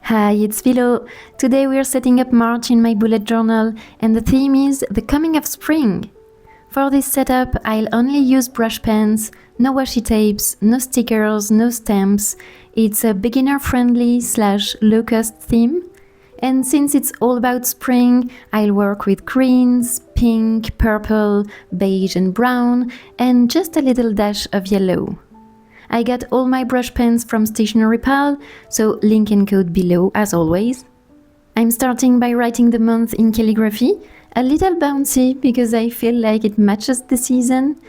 Hi, it's Filo. Today we are setting up March in my bullet journal and the theme is the coming of spring. For this setup, I'll only use brush pens, no washi tapes, no stickers, no stamps. It's a beginner-friendly / low-cost theme. And since it's all about spring, I'll work with greens, pink, purple, beige and brown, and just a little dash of yellow. I got all my brush pens from Stationery Pal, so link and code below as always. I'm starting by writing the month in calligraphy, a little bouncy because I feel like it matches the season,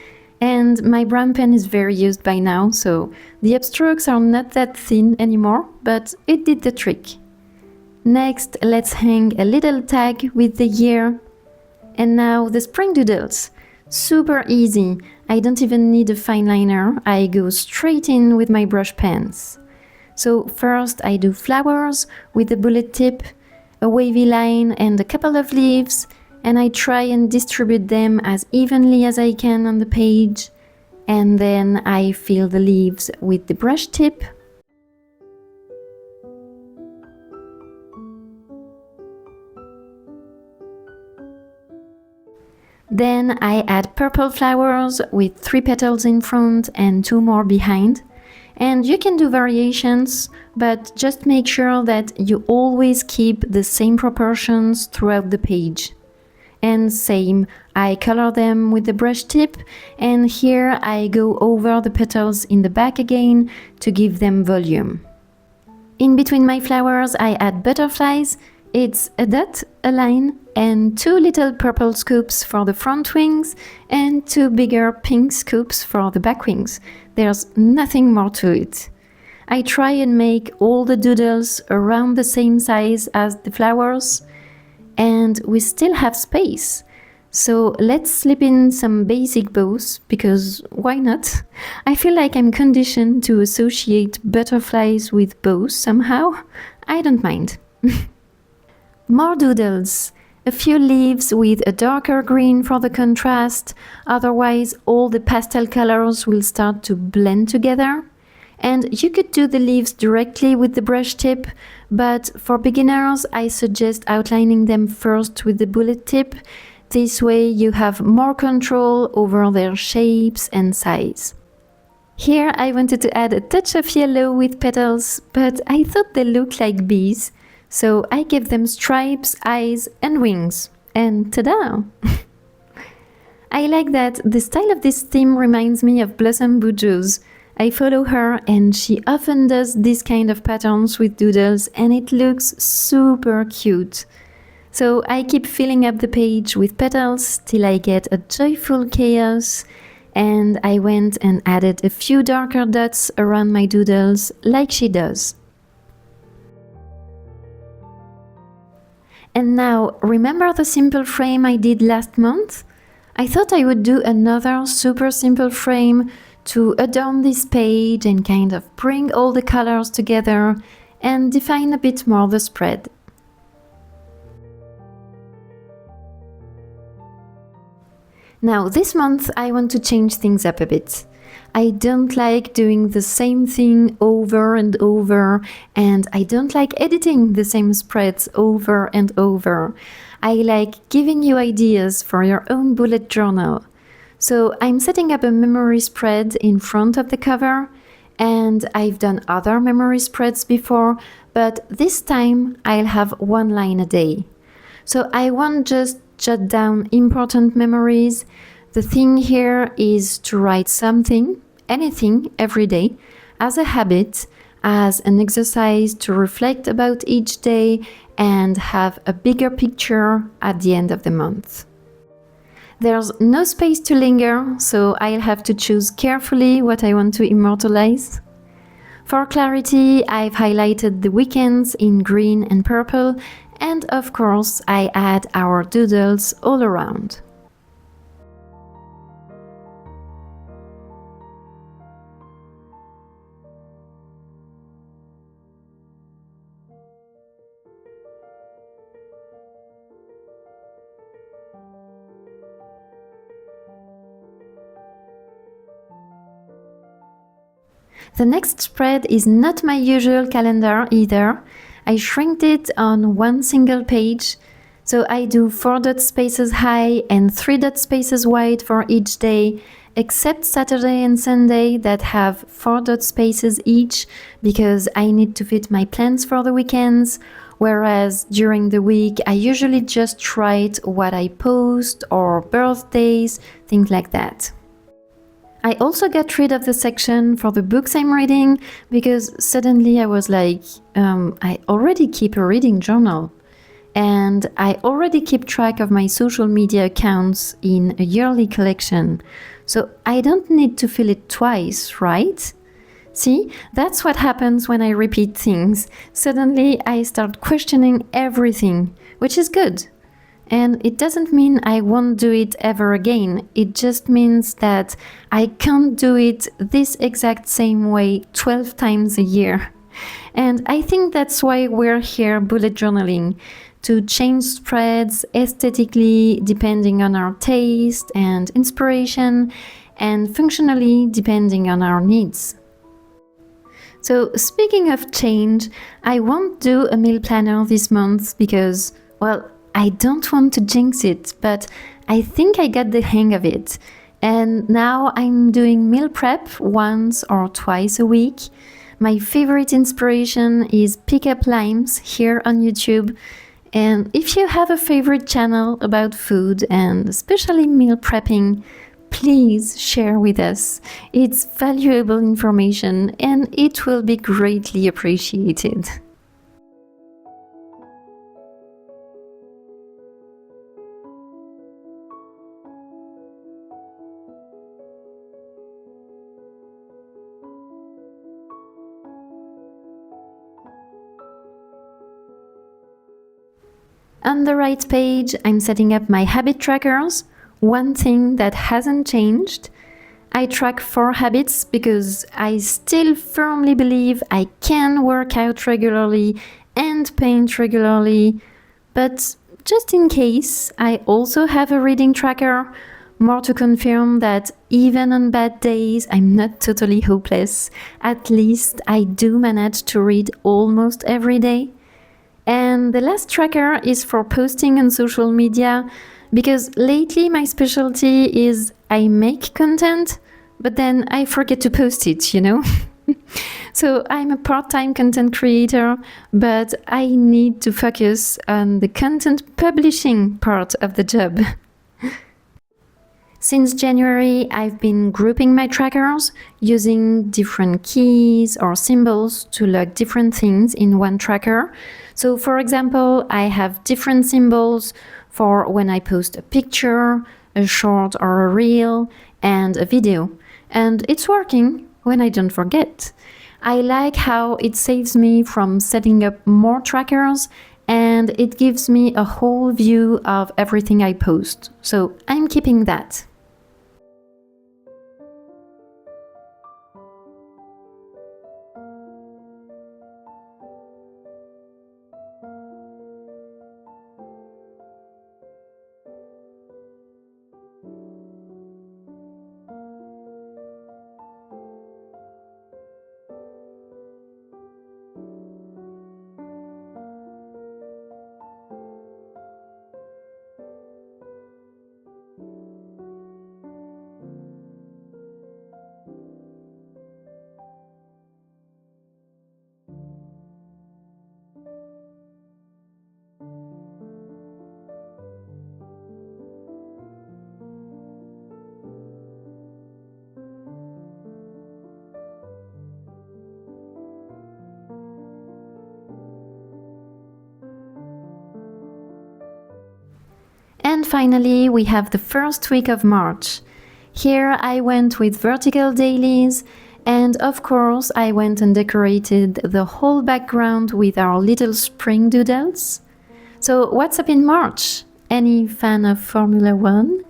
and my brown pen is very used by now, so the upstrokes are not that thin anymore, but it did the trick. Next, let's hang a little tag with the year. And now the spring doodles. Super easy. I don't even need a fine liner. I go straight in with my brush pens. So first I do flowers with a bullet tip, a wavy line and a couple of leaves, and I try and distribute them as evenly as I can on the page. And then I fill the leaves with the brush tip. Then I add purple flowers with 3 petals in front and 2 more behind. And you can do variations, but just make sure that you always keep the same proportions throughout the page. And same, I color them with the brush tip, and here I go over the petals in the back again to give them volume. In between my flowers I add butterflies. It's a dot, a line, and 2 little purple scoops for the front wings and 2 bigger pink scoops for the back wings. There's nothing more to it. I try and make all the doodles around the same size as the flowers, and we still have space. So let's slip in some basic bows, because why not? I feel like I'm conditioned to associate butterflies with bows somehow. I don't mind. More doodles. A few leaves with a darker green for the contrast, otherwise all the pastel colors will start to blend together. And you could do the leaves directly with the brush tip, but for beginners I suggest outlining them first with the bullet tip. This way you have more control over their shapes and size. Here I wanted to add a touch of yellow with petals, but I thought they looked like bees. So I gave them stripes, eyes and wings. And ta-da! I like that the style of this theme reminds me of Blossom Bujo's. I follow her and she often does this kind of patterns with doodles and it looks super cute. So I keep filling up the page with petals till I get a joyful chaos, and I went and added a few darker dots around my doodles like she does. And now, remember the simple frame I did last month? I thought I would do another super simple frame to adorn this page and kind of bring all the colors together and define a bit more the spread. Now, this month I want to change things up a bit. I don't like doing the same thing over and over, and I don't like editing the same spreads over and over. I like giving you ideas for your own bullet journal. So I'm setting up a memory spread in front of the cover, and I've done other memory spreads before, but this time I'll have 1 line a day. So I won't just jot down important memories. The thing here is to write something, anything, every day, as a habit, as an exercise to reflect about each day and have a bigger picture at the end of the month. There's no space to linger, so I'll have to choose carefully what I want to immortalize. For clarity, I've highlighted the weekends in green and purple, and of course I add our doodles all around. The next spread is not my usual calendar either. I shrinked it on one single page. So I do 4 dot spaces high and 3 dot spaces wide for each day, except Saturday and Sunday that have 4 dot spaces each because I need to fit my plans for the weekends, whereas during the week I usually just write what I post or birthdays, things like that. I also got rid of the section for the books I'm reading because suddenly I was like, I already keep a reading journal. And I already keep track of my social media accounts in a yearly collection. So I don't need to fill it twice, right? See, that's what happens when I repeat things. Suddenly I start questioning everything, which is good. And it doesn't mean I won't do it ever again. It just means that I can't do it this exact same way 12 times a year. And I think that's why we're here bullet journaling, to change spreads aesthetically depending on our taste and inspiration, and functionally depending on our needs. So speaking of change, I won't do a meal planner this month because, well, I don't want to jinx it, but I think I got the hang of it. And now I'm doing meal prep once or twice a week. My favorite inspiration is Pick Up Limes here on YouTube. And if you have a favorite channel about food and especially meal prepping, please share with us. It's valuable information and it will be greatly appreciated. On the right page, I'm setting up my habit trackers. One thing that hasn't changed. I track 4 habits because I still firmly believe I can work out regularly and paint regularly. But just in case, I also have a reading tracker, more to confirm that even on bad days, I'm not totally hopeless. At least I do manage to read almost every day. And the last tracker is for posting on social media, because lately my specialty is I make content, but then I forget to post it, you know? So I'm a part-time content creator, but I need to focus on the content publishing part of the job. Since January, I've been grouping my trackers using different keys or symbols to log different things in one tracker. So for example, I have different symbols for when I post a picture, a short or a reel, and a video. And it's working when I don't forget. I like how it saves me from setting up more trackers and it gives me a whole view of everything I post. So I'm keeping that. And finally, we have the first week of March. Here I went with vertical dailies, and of course I went and decorated the whole background with our little spring doodles. So what's up in March? Any fan of Formula One?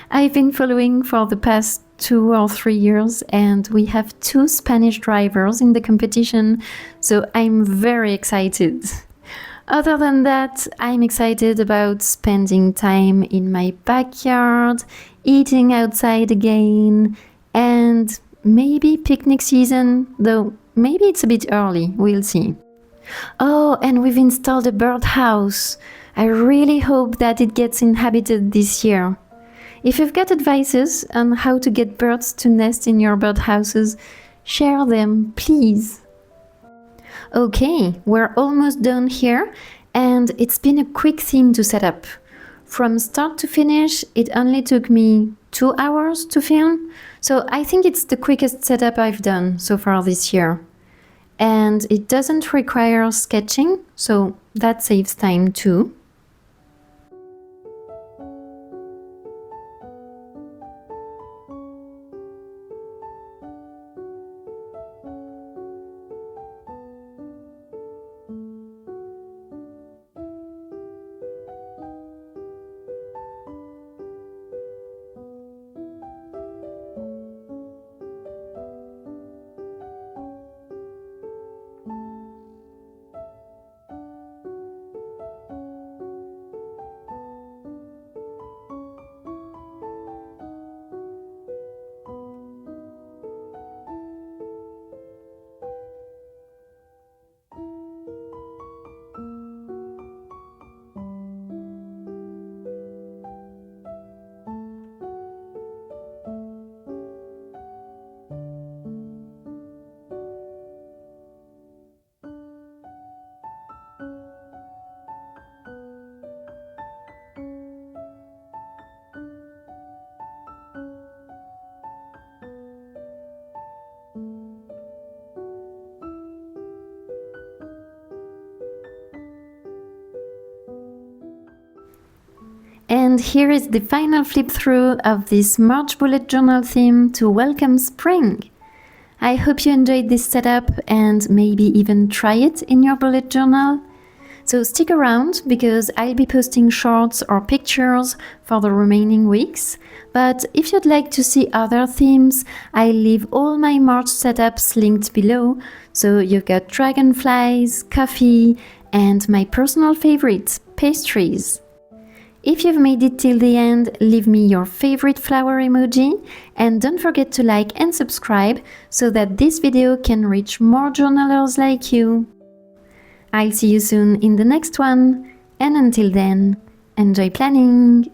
I've been following for the past 2 or 3 years, and we have 2 Spanish drivers in the competition, so I'm very excited. Other than that, I'm excited about spending time in my backyard, eating outside again, and maybe picnic season, though maybe it's a bit early, we'll see. Oh, and we've installed a birdhouse. I really hope that it gets inhabited this year. If you've got advices on how to get birds to nest in your birdhouses, share them, please. Okay, we're almost done here, and it's been a quick theme to set up. From start to finish, it only took me 2 hours to film, so I think it's the quickest setup I've done so far this year. And it doesn't require sketching, so that saves time too. And here is the final flip through of this March bullet journal theme to welcome spring. I hope you enjoyed this setup and maybe even try it in your bullet journal. So stick around because I'll be posting shorts or pictures for the remaining weeks. But if you'd like to see other themes, I'll leave all my March setups linked below. So you've got dragonflies, coffee, and my personal favorite, pastries. If you've made it till the end, leave me your favorite flower emoji and don't forget to like and subscribe so that this video can reach more journalers like you. I'll see you soon in the next one, and until then, enjoy planning!